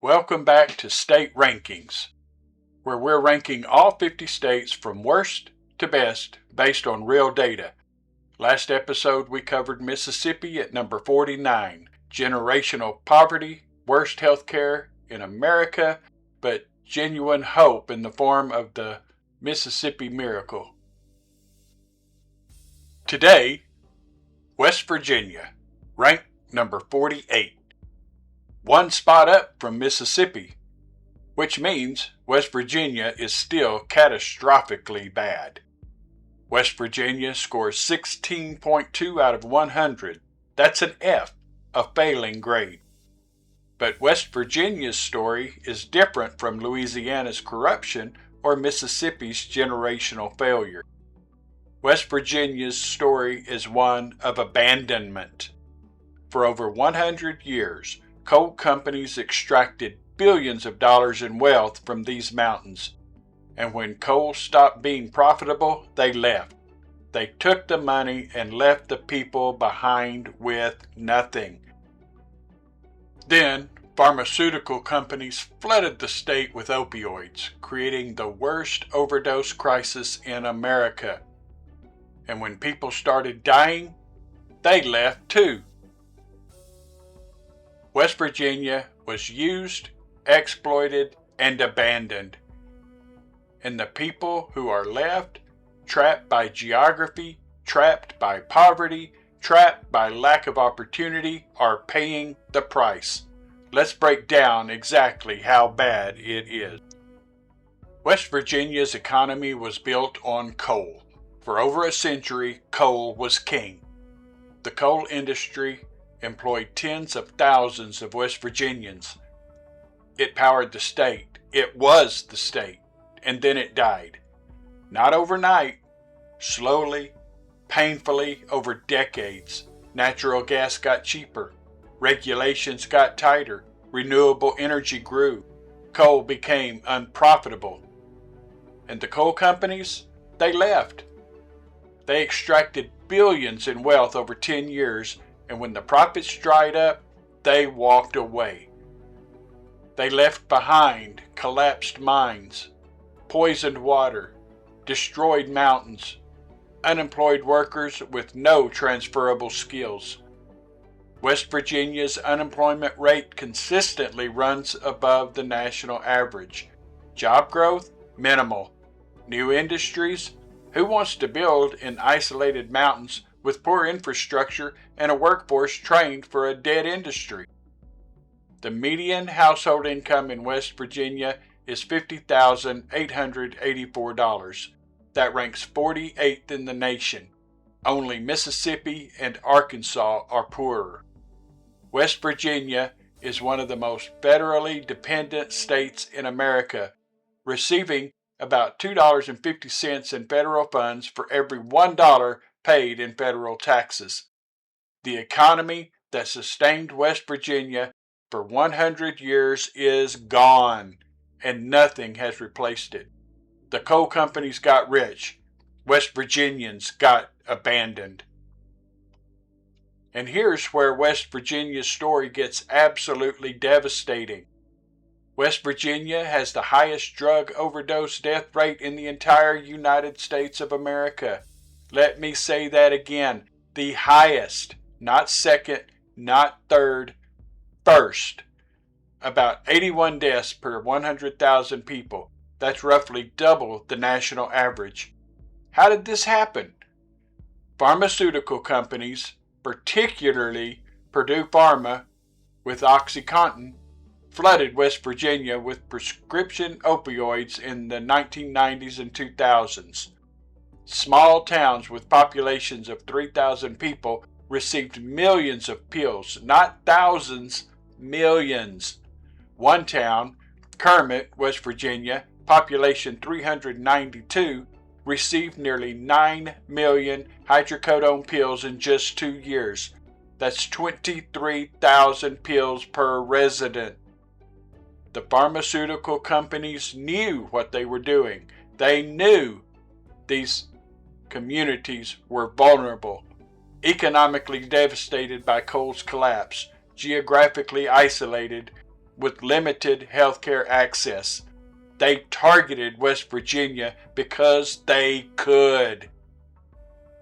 Welcome back to State Rankings, where we're ranking all 50 states from worst to best based on real data. Last episode we covered Mississippi at number 49, generational poverty, worst healthcare in America, but genuine hope in the form of the Mississippi Miracle. Today, West Virginia, ranked number 48. One spot up from Mississippi, which means West Virginia is still catastrophically bad. West Virginia scores 16.2 out of 100. That's an F, a failing grade. But West Virginia's story is different from Louisiana's corruption or Mississippi's generational failure. West Virginia's story is one of abandonment. For over 100 years, coal companies extracted billions of dollars in wealth from these mountains. And when coal stopped being profitable, they left. They took the money and left the people behind with nothing. Then, pharmaceutical companies flooded the state with opioids, creating the worst overdose crisis in America. And when people started dying, they left too. West Virginia was used, exploited, and abandoned. And the people who are left, trapped by geography, trapped by poverty, trapped by lack of opportunity, are paying the price. Let's break down exactly how bad it is. West Virginia's economy was built on coal. For over a century, coal was king. The coal industry employed tens of thousands of West Virginians. It powered the state. It was the state. And then it died. Not overnight. Slowly, painfully, over decades. Natural gas got cheaper. Regulations got tighter. Renewable energy grew. Coal became unprofitable. And the coal companies, they left. They extracted billions in wealth over 10 years, and when the profits dried up, they walked away. They left behind collapsed mines, poisoned water, destroyed mountains, unemployed workers with no transferable skills. West Virginia's unemployment rate consistently runs above the national average. Job growth? Minimal. New industries? Who wants to build in isolated mountains with poor infrastructure and a workforce trained for a dead industry? The median household income in West Virginia is $50,884. That ranks 48th in the nation. Only Mississippi and Arkansas are poorer. West Virginia is one of the most federally dependent states in America, receiving about $2.50 in federal funds for every $1 paid in federal taxes. The economy that sustained West Virginia for 100 years is gone, and nothing has replaced it. The coal companies got rich. West Virginians got abandoned. And here's where West Virginia's story gets absolutely devastating. West Virginia has the highest drug overdose death rate in the entire United States of America. Let me say that again. The highest, not second, not third, first. About 81 deaths per 100,000 people. That's roughly double the national average. How did this happen? Pharmaceutical companies, particularly Purdue Pharma with OxyContin, flooded West Virginia with prescription opioids in the 1990s and 2000s. Small towns with populations of 3,000 people received millions of pills, not thousands, millions. One town, Kermit, West Virginia, population 392, received nearly 9 million hydrocodone pills in just 2 years. That's 23,000 pills per resident. The pharmaceutical companies knew what they were doing. They knew these communities were vulnerable, economically devastated by coal's collapse, geographically isolated, with limited healthcare access. They targeted West Virginia because they could.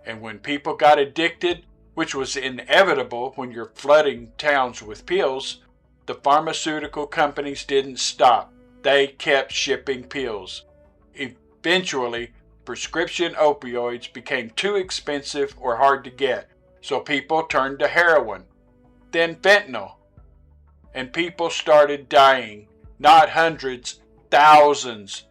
And when people got addicted, which was inevitable when you're flooding towns with pills, the pharmaceutical companies didn't stop. They kept shipping pills. Eventually, prescription opioids became too expensive or hard to get, so people turned to heroin, then fentanyl, and people started dying, not hundreds, thousands.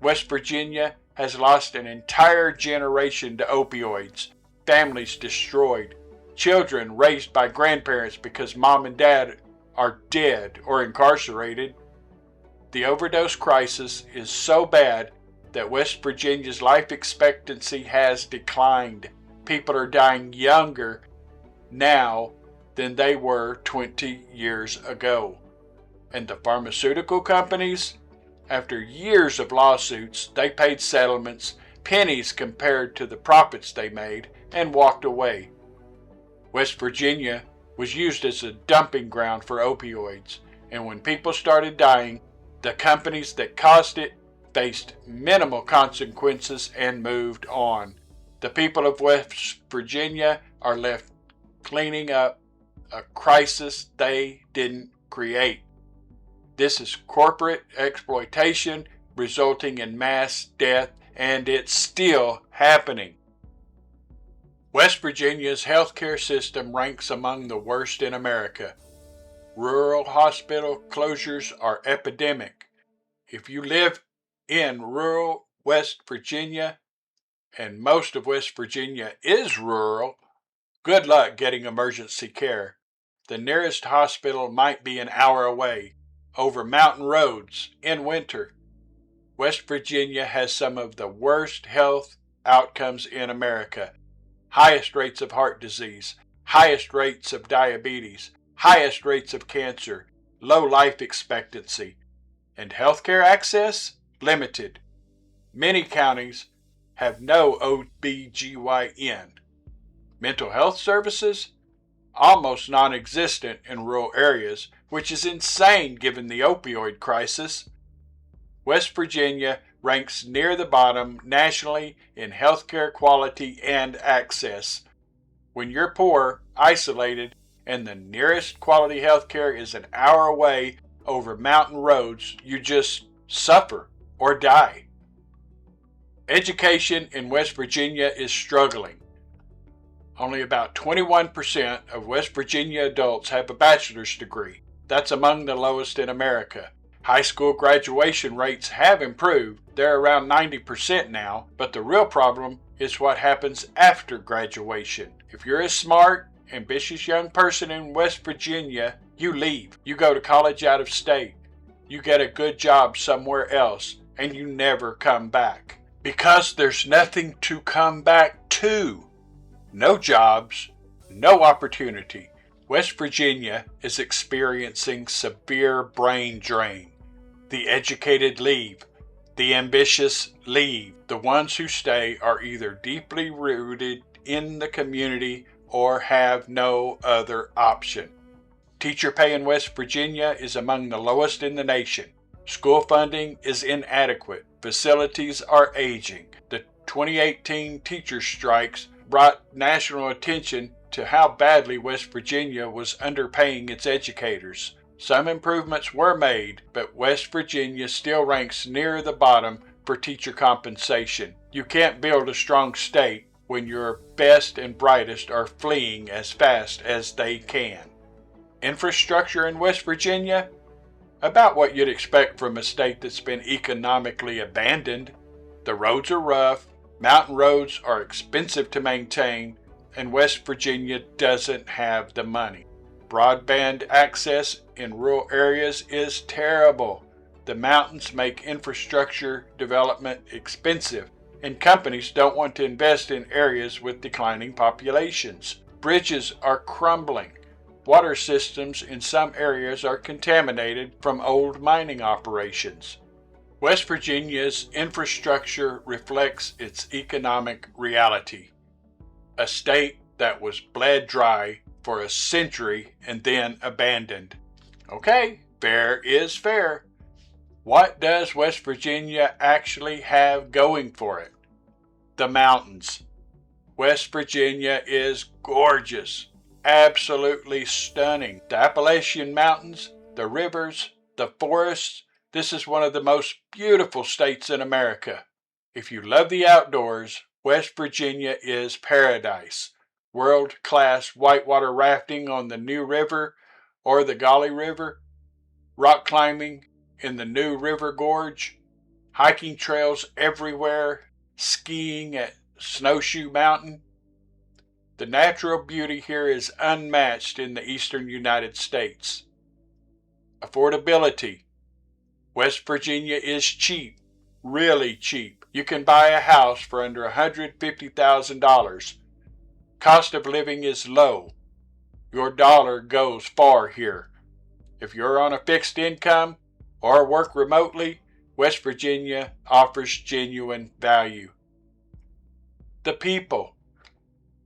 West Virginia has lost an entire generation to opioids, families destroyed, children raised by grandparents because mom and dad are dead or incarcerated. The overdose crisis is so bad that West Virginia's life expectancy has declined. People are dying younger now than they were 20 years ago. And the pharmaceutical companies, after years of lawsuits, they paid settlements, pennies compared to the profits they made, and walked away. West Virginia was used as a dumping ground for opioids, and when people started dying, the companies that caused it faced minimal consequences and moved on. The people of West Virginia are left cleaning up a crisis they didn't create. This is corporate exploitation resulting in mass death, and it's still happening. West Virginia's healthcare system ranks among the worst in America. Rural hospital closures are epidemic. If you live in rural West Virginia, and most of West Virginia is rural, good luck getting emergency care. The nearest hospital might be an hour away, over mountain roads, in winter. West Virginia has some of the worst health outcomes in America. Highest rates of heart disease, highest rates of diabetes, highest rates of cancer, low life expectancy, and healthcare access limited. Many counties have no OBGYN. Mental health services almost non-existent in rural areas, which is insane given the opioid crisis. West Virginia ranks near the bottom nationally in healthcare quality and access. When you're poor, isolated, and the nearest quality healthcare is an hour away over mountain roads, you just suffer or die. Education in West Virginia is struggling. Only about 21% of West Virginia adults have a bachelor's degree. That's among the lowest in America. High school graduation rates have improved. They're around 90% now, but the real problem is what happens after graduation. If you're a smart, ambitious young person in West Virginia, you leave. You go to college out of state. You get a good job somewhere else, and you never come back. Because there's nothing to come back to. No jobs, no opportunity. West Virginia is experiencing severe brain drain. The educated leave. The ambitious leave. The ones who stay are either deeply rooted in the community or have no other option. Teacher pay in West Virginia is among the lowest in the nation. School funding is inadequate. Facilities are aging. The 2018 teacher strikes brought national attention to how badly West Virginia was underpaying its educators. Some improvements were made, but West Virginia still ranks near the bottom for teacher compensation. You can't build a strong state when your best and brightest are fleeing as fast as they can. Infrastructure in West Virginia? About what you'd expect from a state that's been economically abandoned. The roads are rough, mountain roads are expensive to maintain, and West Virginia doesn't have the money. Broadband access in rural areas is terrible. The mountains make infrastructure development expensive, and companies don't want to invest in areas with declining populations. Bridges are crumbling. Water systems in some areas are contaminated from old mining operations. West Virginia's infrastructure reflects its economic reality. A state that was bled dry for a century and then abandoned. Okay, fair is fair. What does West Virginia actually have going for it? The mountains. West Virginia is gorgeous, absolutely stunning. The Appalachian Mountains, the rivers, the forests. This is one of the most beautiful states in America. If you love the outdoors, West Virginia is paradise. World-class whitewater rafting on the New River or the Gauley River, rock climbing in the New River Gorge, hiking trails everywhere, skiing at Snowshoe Mountain. The natural beauty here is unmatched in the eastern United States. Affordability. West Virginia is cheap, really cheap. You can buy a house for under $150,000. Cost of living is low. Your dollar goes far here. If you're on a fixed income or work remotely, West Virginia offers genuine value. The people.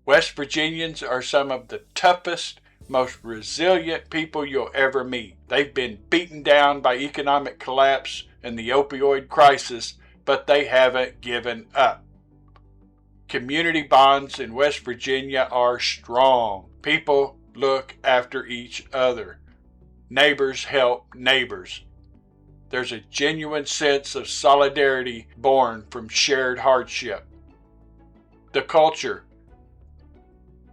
West Virginians are some of the toughest, most resilient people you'll ever meet. They've been beaten down by economic collapse and the opioid crisis, but they haven't given up. Community bonds in West Virginia are strong. People look after each other. Neighbors help neighbors. There's a genuine sense of solidarity born from shared hardship. The culture.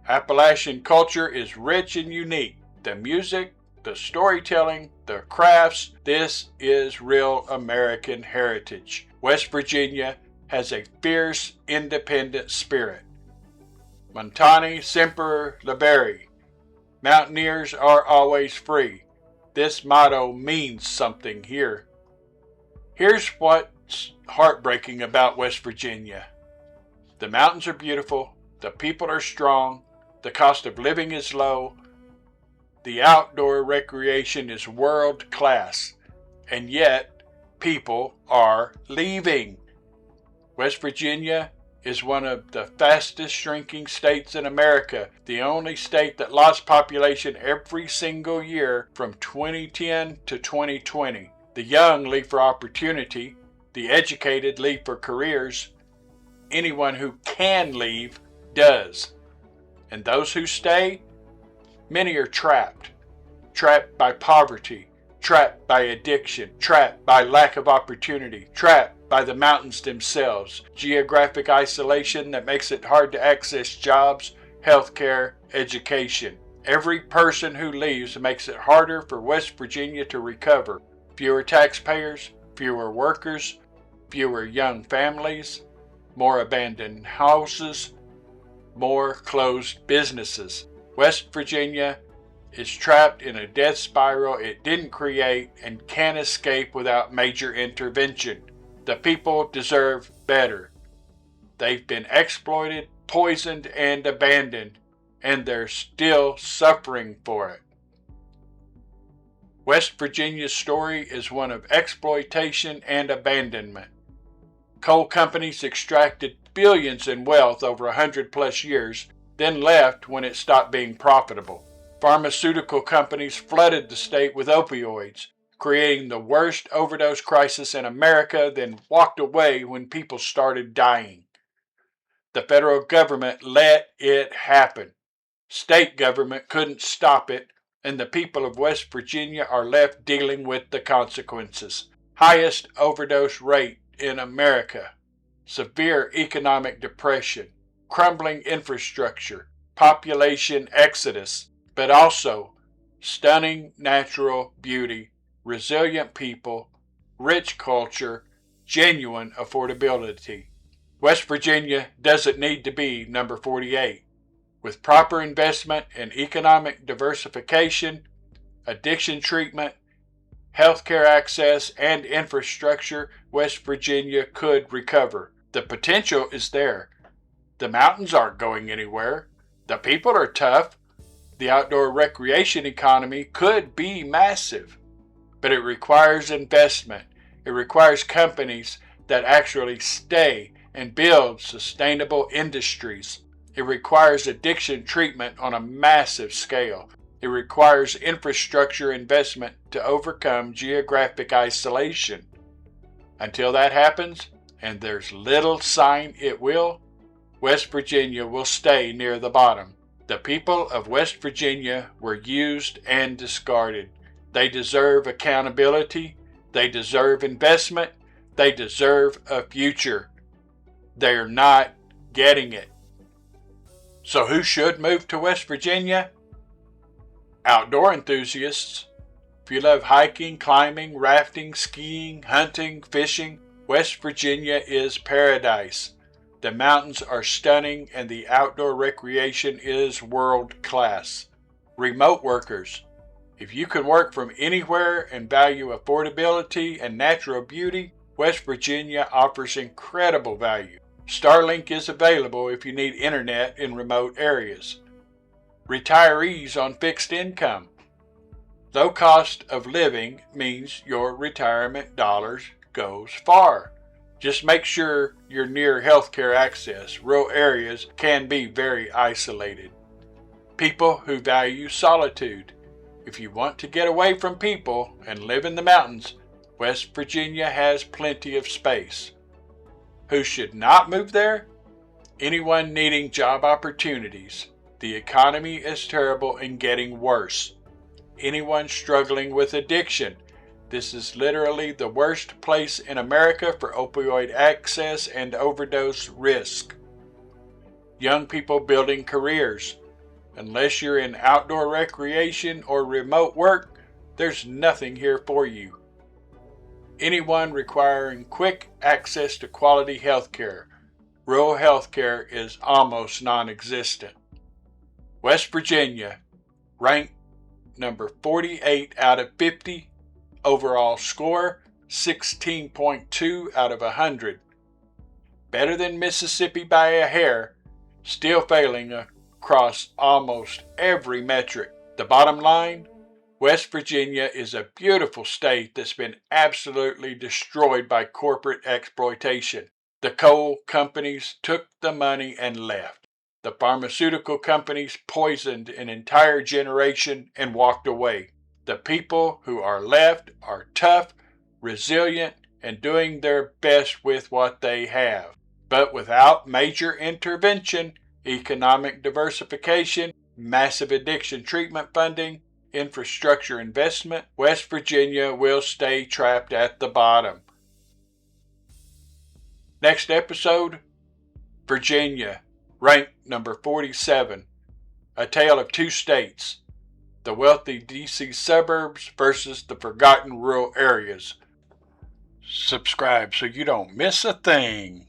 Appalachian culture is rich and unique. The music, the storytelling, the crafts, this is real American heritage. West Virginia has a fierce, independent spirit. Montani semper liberi. Mountaineers are always free. This motto means something here. Here's what's heartbreaking about West Virginia. The mountains are beautiful, the people are strong, the cost of living is low, the outdoor recreation is world class, and yet people are leaving. West Virginia is one of the fastest shrinking states in America, the only state that lost population every single year from 2010 to 2020. The young leave for opportunity, the educated leave for careers. Anyone who can leave does. And those who stay, many are trapped. Trapped by poverty, trapped by addiction, trapped by lack of opportunity, trapped by the mountains themselves, geographic isolation that makes it hard to access jobs, healthcare, education. Every person who leaves makes it harder for West Virginia to recover. Fewer taxpayers, fewer workers, fewer young families, more abandoned houses, more closed businesses. West Virginia is trapped in a death spiral it didn't create and can't escape without major intervention. The people deserve better. They've been exploited, poisoned, and abandoned, and they're still suffering for it. West Virginia's story is one of exploitation and abandonment. Coal companies extracted billions in wealth over 100+ years, then left when it stopped being profitable. Pharmaceutical companies flooded the state with opioids, creating the worst overdose crisis in America, then walked away when people started dying. The federal government let it happen. State government couldn't stop it, and the people of West Virginia are left dealing with the consequences. Highest overdose rate in America. Severe economic depression, crumbling infrastructure, population exodus, but also stunning natural beauty, resilient people, rich culture, genuine affordability. West Virginia doesn't need to be number 48. With proper investment in economic diversification, addiction treatment, healthcare access, and infrastructure, West Virginia could recover. The potential is there. The mountains aren't going anywhere. The people are tough. The outdoor recreation economy could be massive. But it requires investment. It requires companies that actually stay and build sustainable industries. It requires addiction treatment on a massive scale. It requires infrastructure investment to overcome geographic isolation. Until that happens, and there's little sign it will, West Virginia will stay near the bottom. The people of West Virginia were used and discarded. They deserve accountability. They deserve investment. They deserve a future. They're not getting it. So who should move to West Virginia? Outdoor enthusiasts. If you love hiking, climbing, rafting, skiing, hunting, fishing, West Virginia is paradise. The mountains are stunning and the outdoor recreation is world class. Remote workers. If you can work from anywhere and value affordability and natural beauty, West Virginia offers incredible value. Starlink is available if you need internet in remote areas. Retirees on fixed income. Low cost of living means your retirement dollars goes far. Just make sure you're near healthcare access. Rural areas can be very isolated. People who value solitude. If you want to get away from people and live in the mountains, West Virginia has plenty of space. Who should not move there? Anyone needing job opportunities. The economy is terrible and getting worse. Anyone struggling with addiction. This is literally the worst place in America for opioid access and overdose risk. Young people building careers. Unless you're in outdoor recreation or remote work, there's nothing here for you. Anyone requiring quick access to quality health care. Rural health care is almost non-existent. West Virginia, ranked number 48 out of 50. Overall score, 16.2 out of 100. Better than Mississippi by a hair, still failing across almost every metric. The bottom line, West Virginia is a beautiful state that's been absolutely destroyed by corporate exploitation. The coal companies took the money and left. The pharmaceutical companies poisoned an entire generation and walked away. The people who are left are tough, resilient, and doing their best with what they have. But without major intervention, economic diversification, massive addiction treatment funding, infrastructure investment, West Virginia will stay trapped at the bottom. Next episode, Virginia, ranked number 47. A tale of two states. The wealthy D.C. suburbs versus the forgotten rural areas. Subscribe so you don't miss a thing.